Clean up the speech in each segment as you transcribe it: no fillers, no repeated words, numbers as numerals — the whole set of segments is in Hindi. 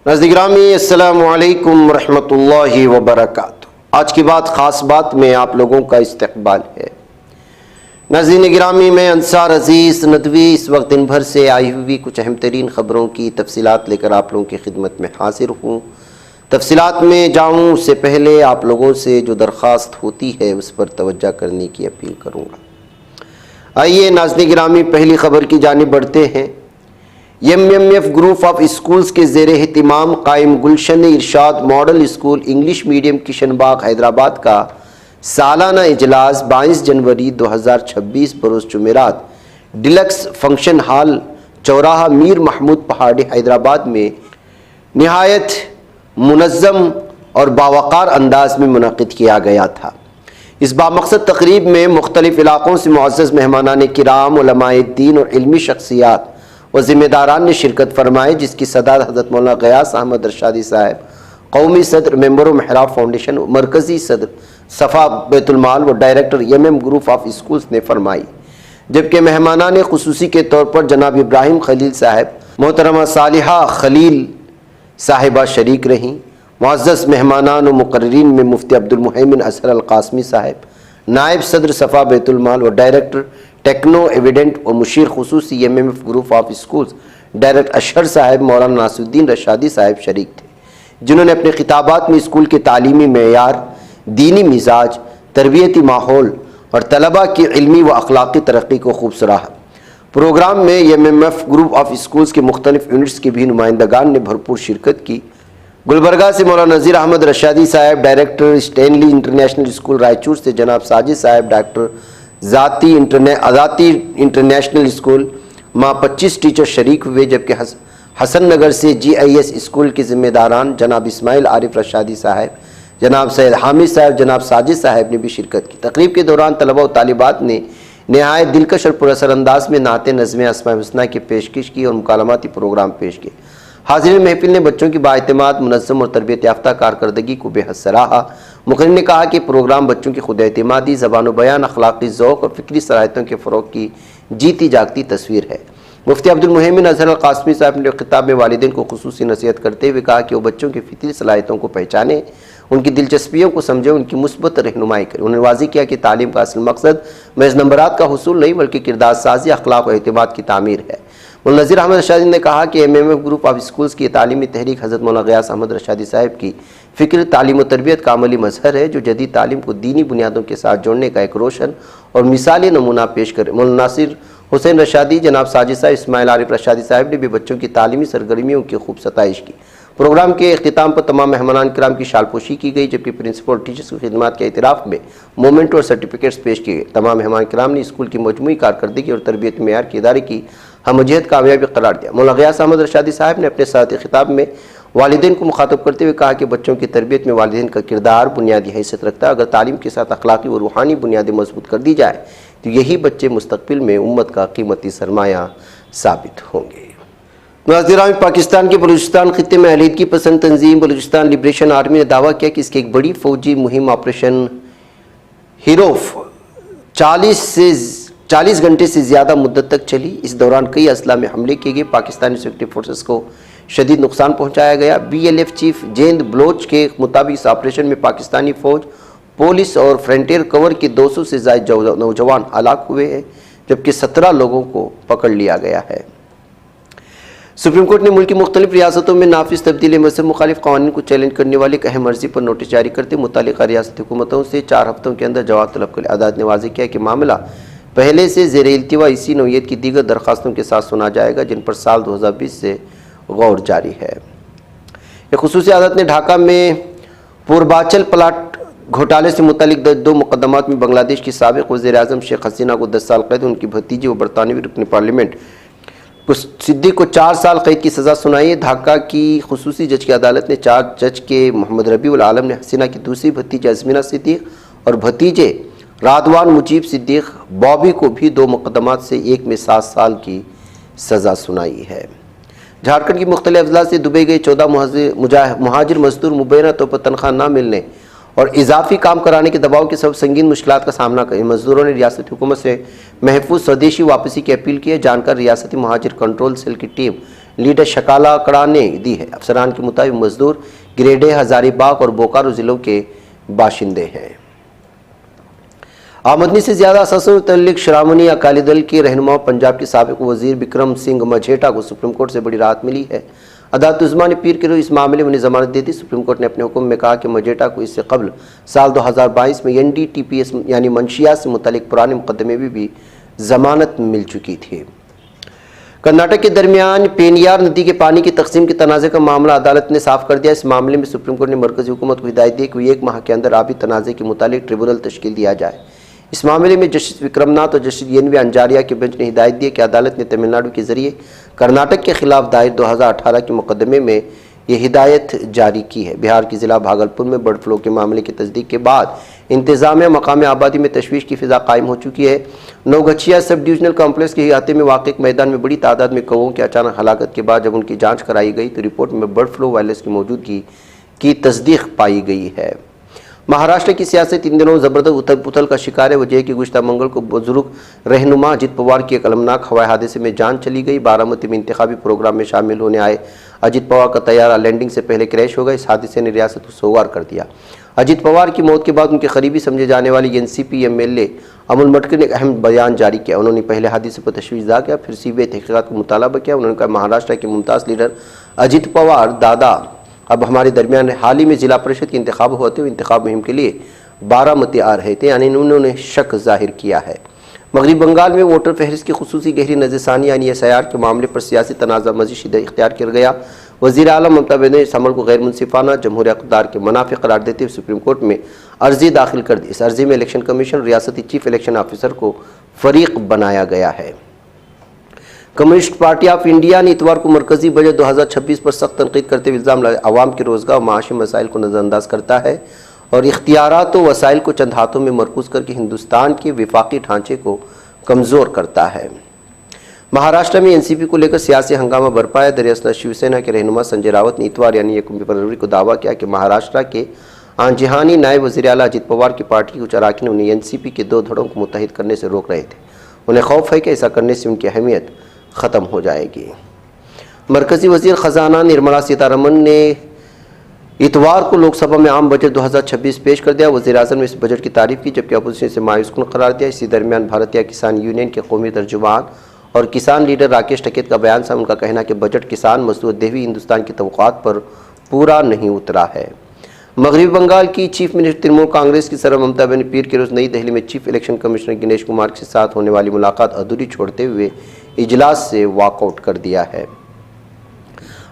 नाज़रीन गिरामी, अस्सलामु अलैकुम रहमतुल्लाहि व बरकातुहू। आज की बात ख़ास बात में आप लोगों का इस्तक़बाल है। नाज़रीन गिरामी, मैं अंसार अज़ीज़ नदवी इस वक्त दिन भर से आई हुई कुछ अहम तरीन ख़बरों की तफसीलात लेकर आप लोगों की खिदमत में हाजिर हूँ। तफसीलात में जाऊँ उससे पहले आप लोगों से जो दरख्वास्त होती है उस पर तवज्जो करने की अपील करूँगा। आइए नाज़रीन गिरामी, पहली ख़बर की जानिब बढ़ते हैं। MMF ग्रुप ऑफ स्कूल्स के ज़ेर एहतिमाम कायम Gulshan Irshad model school English medium Kishanbagh Hyderabad का सालाना इजलास 22 जनवरी 2026 बरोज़ जुमेरात डिलक्स फंक्शन हॉल चौराहा मीर महमूद पहाड़ी हैदराबाद में निहायत मुनज़्ज़म और बावक़ार अंदाज में मुनक़िद किया गया था। इस बामक़सद तक़रीब में मुख्तलिफ़ इलाक़ों से मुअज़्ज़ज़ मेहमानान किराम, उलमाए दीन और इल्मी शख्सियात व ज़िम्मेदारान ने शिरकत फरमाई, जिसकी सदारत हज़रत मौलाना ग़यास अहमद रशादी साहब, कौमी सदर मेंबर महराब फाउंडेशन, मरकज़ी सदर सफ़ा बैतुलमाल व director MM group of schools ने फरमाई। जबकि मेहमानान ख़ुसूसी के तौर पर जनाब इब्राहिम खलील साहब, मोहतरमा सालिहा खलील साहिबा शरीक रहीं। मुअज़्ज़ज़ मेहमानान व मुक़र्रिरीन में मुफ्ती अब्दुल मुहैमिन असहर अल क़ासमी साहब, नायब सदर सफ़ा बैतुलमाल व डायरेक्टर टेक्नो एविडेंट व मुशीर ख़ुसूसी MMF group of schools director Ashhar साहब मौलाना नासिरुद्दीन रशादी साहब शरीक थे, जिन्होंने अपने खिताबात में स्कूल के तालीमी मेयार, दीनी मिजाज, तरबियती माहौल और तलबा की इल्मी व अखलाक़ी तरक्की को खूब सराहा। प्रोग्राम में MMF ग्रुप ऑफ स्कूल्स के मुख्तलिफ यूनिट्स के भी नुमाइंदगान ने भरपूर शिरकत की। गुलबर्गा से मौलाना नज़ीर अहमद रशादी साहब, director Stanley international school Raichur से जनाब साजिद साहब, डायरेक्टर आज़ाती इंटरनेशनल स्कूल माँ 25 टीचर शरीक हुए। जबकि हसन नगर से GIS स्कूल के ज़िम्मेदारान जनाब इस्माइल आरिफ रशादी साहब, जनाब सैयद हामिद साहब, जनाब साजिद साहब ने भी शिरकत की। तकरीब के दौरान तलबा व तालिबात ने नहायत दिलकश और पुरअसर अंदाज में नाते नज़्म अस्माए हुस्ना की पेशकश की और मुकालमाती प्रोग्राम पेश किए। हाज़िरीन महफिल ने बच्चों की बाएतमाद, मुनज़्ज़म और तरबियत याफ्ता कारकर्दगी को बेहद सराहा। मुक़र्रिर ने कहा कि प्रोग्राम बच्चों की खुद एतमादी, ज़बान व बयान, अखलाक़ी ज़ौक़ और फ़िक्री सलाहियतों के फ़रोग़ की जीती जागती तस्वीर है। मुफ्ती अब्दुल मुहैमिन असहर अल क़ासमी साहब ने ख़िताब में वालिदैन को ख़ुसूसी नसीहत करते हुए कहा कि वो बच्चों की फ़ितरी सलाहियतों को पहचानें, उनकी दिलचस्पियों को समझें, उनकी मुस्बत रहनुमाई करें। उन्होंने वाज़ेह किया कि तालीम का असल मकसद महज़ नंबरात का हुसूल नहीं बल्कि किरदार साज़ी, अखलाक़ व एतमाद की तामीर है। मौलाना नज़ीर अहमद रशादी ने कहा कि MMF ग्रुप ऑफ स्कूल्स की तालीमी तहरीक हज़रत मौलाना ग़यास अहमद रशादी साहब की फ़िक्र, तालीम व तरबियत का अमली मज़हर है, जो जदीद तालीम को दीनी बुनियादों के साथ जोड़ने का एक रोशन और मिसाली नमूना पेश करे। मौलाना नासिर हुसैन रशादी, जनाब साजिद साहब, इस्माइल आरिफ रशादी साहब ने भी बच्चों की तालीमी सरगर्मियों की खूब सताइश की। प्रोग्राम के अख्तिताम पर तमाम मेहमानान किराम की शालपोशी की गई, जबकि प्रिंसिपल और टीचर्स की खिदमत के इतराफ़ में मोमेंट और सर्टिफिकेट्स पेश किए गए। तमाम मेहमान किराम ने स्कूल की मजमूई कारकर्दगी और तरबियत मेयार की इदारे की हमजियत कामयाबी करार दिया। मौलाना ग़यास अहमद रशादी साहब ने अपने साथ खिताब में वालिदैन को मुखातब करते हुए कहा कि बच्चों की तरबियत में वालिदैन का किरदार बुनियादी हैसियत रखता है। अगर तालीम के साथ अखलाकी व रूहानी बुनियादें मजबूत कर दी जाए तो यही बच्चे मुस्तक़बिल में उम्मत का कीमती सरमाया साबित होंगे। नाज़रीन, पाकिस्तान के बलूचिस्तान खित्ते में अलीदगी पसंद तंजीम बलूचिस्तान लिब्रेशन आर्मी ने दावा किया कि इसकी एक बड़ी फौजी मुहिम ऑपरेशन हिरोफ 40 घंटे से ज़्यादा मुद्दत तक चली। इस दौरान कई अजला में हमले किए गए, पाकिस्तानी सिक्योरिटी फोर्सेस को शदीद नुकसान पहुँचाया गया। BLF चीफ जेंद बलोच के मुताबिक इस ऑपरेशन में पाकिस्तानी फ़ौज, पुलिस और फ्रंटियर कवर के 200 से ज़ायद नौजवान हलाक हुए हैं, जबकि 17 लोगों को पकड़ लिया गया है। सुप्रीम कोर्ट ने मुल्क की मुख्तलिफ रियासतों में नाफिज तब्दीली मज़हब मुखालिफ क़वानीन को चैलेंज करने वाली एक अहम अर्जी पर नोटिस जारी करते मुतालिका रियासती हुकूमतों से 4 हफ्तों के अंदर जवाब तलब कर। अदालत ने वाज़ेह किया कि मामला पहले से ज़ेर इल्तिवा इसी नौइयत की दीगर दरख्वास्तों के साथ सुना जाएगा, जिन पर साल 2020 से गौर जारी है। एक खुसूसी अदालत ने ढाका में पूर्वांचल प्लाट घोटाले से मुतालिक 2 मुकदमात में बांग्लादेश की साबिक़ वज़ीर आज़म शेख हसीना को 10 साल कैद, उनकी भतीजी व बरतानवी रुकन पार्लियामेंट सिद्दीक को 4 साल कैद की सज़ा सुनाई। ढाका की खुसूसी जज की अदालत ने 4 जज के मोहम्मद रबीउल आलम ने हसीना की दूसरी भतीजी अज़मीना सिद्दीक और भतीजे रादवान मुजीब सिद्दीक बॉबी को भी 2 मुकदमात से एक में 7 साल की सज़ा सुनाई है। झारखंड की मुख्तलिफ अजला से दुबई गए 14 मुहाजिर मजदूर मुबैना तौर पर तनख्वाह न मिलने और इजाफी काम कराने के दबाव के सबब संगीन मुश्किलात का सामना करें। मजदूरों ने रियासती हुकूमत से महफूज स्वदेशी वापसी की अपील की है। जानकर रियासती मुहाजिर कंट्रोल सेल की टीम लीडर शकाला कड़ा ने दी है। अफसरान के मुताबिक मजदूर गिरिडीह, हजारीबाग और बोकारो जिलों के बाशिंदे हैं। आमदनी से ज्यादा अससों में मुतल्लिक श्रोमणी अकाली दल के रहनुमा पंजाब के साबिक वजीर बिक्रम सिंह मझेटा को सुप्रीम कोर्ट से बड़ी राहत मिली है। अदालत उज़्मा ने पीर के रोज इस मामले में उन्हें जमानत दे दी। सुप्रीम कोर्ट ने अपने हुक्म में कहा कि मझेटा को इससे कबल साल 2022 में NDTPS यानी मंशियात से मुतल्लिक पुराने मुकदमे में भी जमानत मिल चुकी थी। कर्नाटक के दरमियान पेनियार नदी के पानी की तकसीम के तनाज़े का मामला अदालत ने साफ कर दिया। इस मामले में सुप्रीम कोर्ट ने मरकजी हुकूमत को हिदायत दी कि वह 1 माह के अंदर आबी तनाज़े के मुतालिक ट्रिब्यूनल तश्कील दिया जाए। इस मामले में जस्टिस विक्रमनाथ और जस्टिस NV अंजारिया के बेंच ने हिदायत दी कि अदालत ने तमिलनाडु के जरिए कर्नाटक के खिलाफ दायर 2018 के मुकदमे में यह हिदायत जारी की है। बिहार के जिला भागलपुर में बर्ड फ्लू के मामले की तस्दीक के बाद इंतजामिया मकामी आबादी में तशवीश की फिजा कायम हो चुकी है। नौगछिया सब डिविजनल कॉम्प्लेक्स के अहाते में वाक़ मैदान में बड़ी तादाद में कौओं की अचानक हलाकत के बाद जब उनकी जाँच कराई गई तो रिपोर्ट में बर्ड फ्लू वायरस की मौजूदगी की तस्दीक पाई गई है। महाराष्ट्र की सियासत इन दिनों जबरदस्त उथल पुथल का शिकार है। वजह कि गुज़श्ता मंगल को बुजुर्ग रहनुमा अजित पवार की एक अलमनाक हवाई हादसे में जान चली गई। बारामती में इंतखाबी प्रोग्राम में शामिल होने आए अजित पवार का तैयारा लैंडिंग से पहले क्रैश हो गया। इस हादसे ने रियासत को सोगार कर दिया। अजित पवार की मौत के बाद उनके करीबी समझे जाने वाले NCP MLA अमल मटकर ने एक अहम बयान जारी किया। उन्होंने पहले हादसे पर तशवीश ज़ाहिर किया, फिर CBI तहक़ीक़ात को मुतालबा किया। उन्होंने कहा महाराष्ट्र के मुमताज़ लीडर अजित पवार दादा अब हमारे दरमियान हाल ही में जिला परिषद के इंतखाब होते हुए इंतखाब मुहिम के लिए बारामती आ रहे थे, यानी उन्होंने शक जाहिर किया है। मगरबी बंगाल में वोटर फहरिस्त की खुसूसी गहरी नज़रसानी यानी SIR के मामले पर सियासी तनाज़ा मज़ीद शिद्दत इख्तियार कर गया। वज़ीर आलम ममता बनर्जी ने इस अमल को गैर मुनसिफाना जमहूरी इक़्तिदार के मुनाफिक करार देते हुए सुप्रीम कोर्ट में अर्जी दाखिल कर दी। इस अर्जी में इलेक्शन कमीशन रियासती चीफ इलेक्शन ऑफिसर को फरीक बनाया गया है। कम्युनिस्ट पार्टी ऑफ इंडिया ने इतवार को मरकजी बजट 2026 पर सख्त तनकीद करते हुए इल्ज़ाम लगाया आवाम के रोज़गार और माशी मसाइल को नज़रअंदाज करता है और इख्तियारात व वसाइल को चंद हाथों में मरकूज करके हिंदुस्तान के विफाकी ढांचे को कमज़ोर करता है। महाराष्ट्र में NCP को लेकर सियासी हंगामा बरपा है। दरअसल शिवसेना के रहनुमा संजय रावत ने इतवार यानी 1 फरवरी को दावा किया कि महाराष्ट्र के आंजिहानी नायब वज़ीर आला अजित पवार की पार्टी के कुछ अरकान ने उन्हें NCP के 2 धड़ों को मुत्तहिद करने से रोक रहे थे। उन्हें खौफ है कि ऐसा करने से उनकी अहमियत ख़त्म हो जाएगी। मरकज़ी वज़ीर ख़जाना निर्मला सीतारमण ने इतवार को लोकसभा में आम बजट 2026 पेश कर दिया। वज़ीर आज़म ने इस बजट की तारीफ़ की जबकि अपोजिशन से मायूसकुन करार दिया। इसी दरमियान भारतीय किसान यूनियन के कौमी तर्जुमान और किसान लीडर राकेश टिकैत का बयान था। उनका कहना कि बजट किसान मजदूर देवी हिंदुस्तान की तवक़्क़ात पर पूरा नहीं उतरा है। मगरबी बंगाल की चीफ मिनिस्टर तृणमूल कांग्रेस की सरबराह ममता बनर्जी पीर के रोज़ नई दिल्ली में chief election commissioner Ganesh Kumar के साथ होने वाली मुलाकात अधूरी छोड़ते हुए इजलास से वॉकआउट कर दिया है।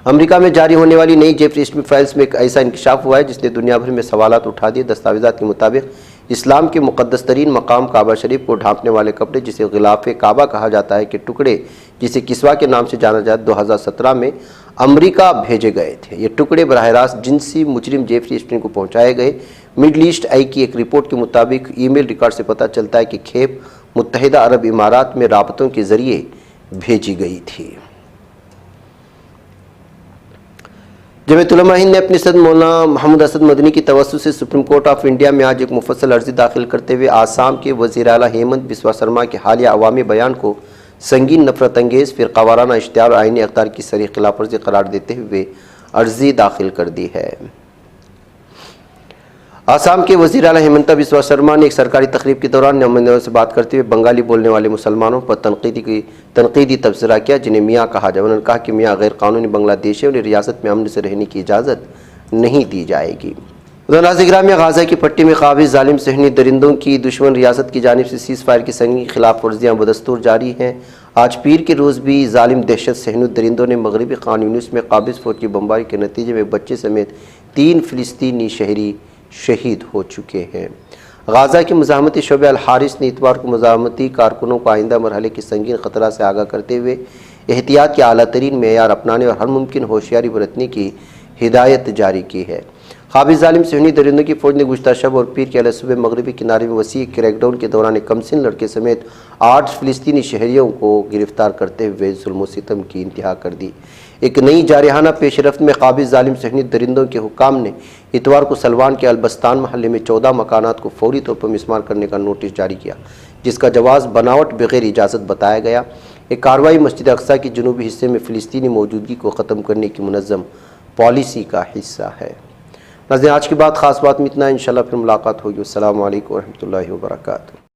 अमेरिका में जारी होने वाली नई जेफरी स्मिथ फाइल्स में एक ऐसा इंकशाफ हुआ है जिसने दुनिया भर में सवालात उठा दिए। दस्तावेज़ात के मुताबिक इस्लाम के मुक़द्दस तरीन मकाम काबा शरीफ को ढांपने वाले कपड़े जिसे गिलाफ़े काबा कहा जाता है के टुकड़े जिसे किस्वा के नाम से जाना जाता 2017 में अमेरिका भेजे गए थे। ये टुकड़े बराह रास्त जिनसी मुजरिम जेफरी स्मिथ को पहुँचाए गए। मिडल ईस्ट आई की एक रिपोर्ट के मुताबिक ईमेल रिकॉर्ड से पता चलता है कि खेप मुत्तहिदा अरब इमारात में राबतों के ज़रिए भेजी गई थी। जमीयत उलमा हिंद ने अपने सदर मौलाना मोहम्मद असद मदनी की तवस्सुत से सुप्रीम कोर्ट ऑफ इंडिया में आज एक मुफस्सल अर्जी दाखिल करते हुए आसाम के वज़ीर आला हेमंत बिस्वा शर्मा के हालिया अवामी बयान को संगीन नफरत अंगेज़ फ़िरक़ावाराना इश्तिहार और आईनी अख्तियार की सरी खिलाफवर्जी करार देते हुए अर्जी दाखिल कर दी है। आसाम के वज़ीर आला हेमंत बिस्वा शर्मा ने एक सरकारी तकरीब के दौरान नौजवानों से बात करते हुए बंगाली बोलने वाले मुसलमानों पर तनकीदी तबसरा किया जिन्हें मियाँ कहा जाए। उन्होंने कहा कि मियाँ गैर कानूनी बांग्लादेशी उन्हें रियासत में अमन से रहने की इजाज़त नहीं दी जाएगी। नाज़िग्राम में गाज़ा की पट्टी में काबिज़ जालिम सहनी दरिंदों की दुश्मन रियासत की जानिब से सीज़ फायर की संगीन खिलाफ वर्जियाँ बदस्तूर जारी हैं। आज पीर के रोज़ भी जालिम दहशत सहनी दरिंदों ने मगरबी खान यूनिस में काबिज़ फौज की बमबारी के नतीजे में बच्चे समेत 3 फ़िलिस्तीनी शहरी शहीद हो चुके हैं। गाज़ा के मज़ाहमती शोबे अल हारिस ने इतवार को मज़ाहमती कारकुनों को आइंदा मरहले की संगीन ख़तरा से आगाह करते हुए एहतियात के आला तरीन मेयार अपनाने और हर मुमकिन होशियारी बरतने की हिदायत जारी की है। काबिज़ जालिम सुन्नी दरिंदों की फ़ौज ने गुज़श्ता शब और पीर के अलसुबह मगरबी किनारे में वसी क्रैकडाउन के दौरान एक कमसिन लड़के समेत 8 फ़िलिस्तीनी शहरियों को गिरफ्तार करते हुए जुल्म सितम की इंतहा कर दी। एक नई जारहाना पेशरफ्त में काबिज़ जालिम सुन्नी दरिंदों के हुक्काम ने इतवार को सलवान के अलबस्तान महल्ले में 14 मकानात को फौरी तौर पर मिसमार करने का नोटिस जारी किया जिसका जवाब बनावट बगैर इजाज़त बताया गया। एक कार्रवाई मस्जिद अक्सा के जनूबी हिस्से में फ़िलिस्तीनी मौजूदगी को ख़त्म करने की मुनज़्ज़म पॉलिसी का हिस्सा है। नाज़रीन, आज की बात ख़ास बात में इतना, इंशाल्लाह फिर मुलाकात होगी। अस्सलामु अलैकुम व रहमतुल्लाहि व बरकातुहू।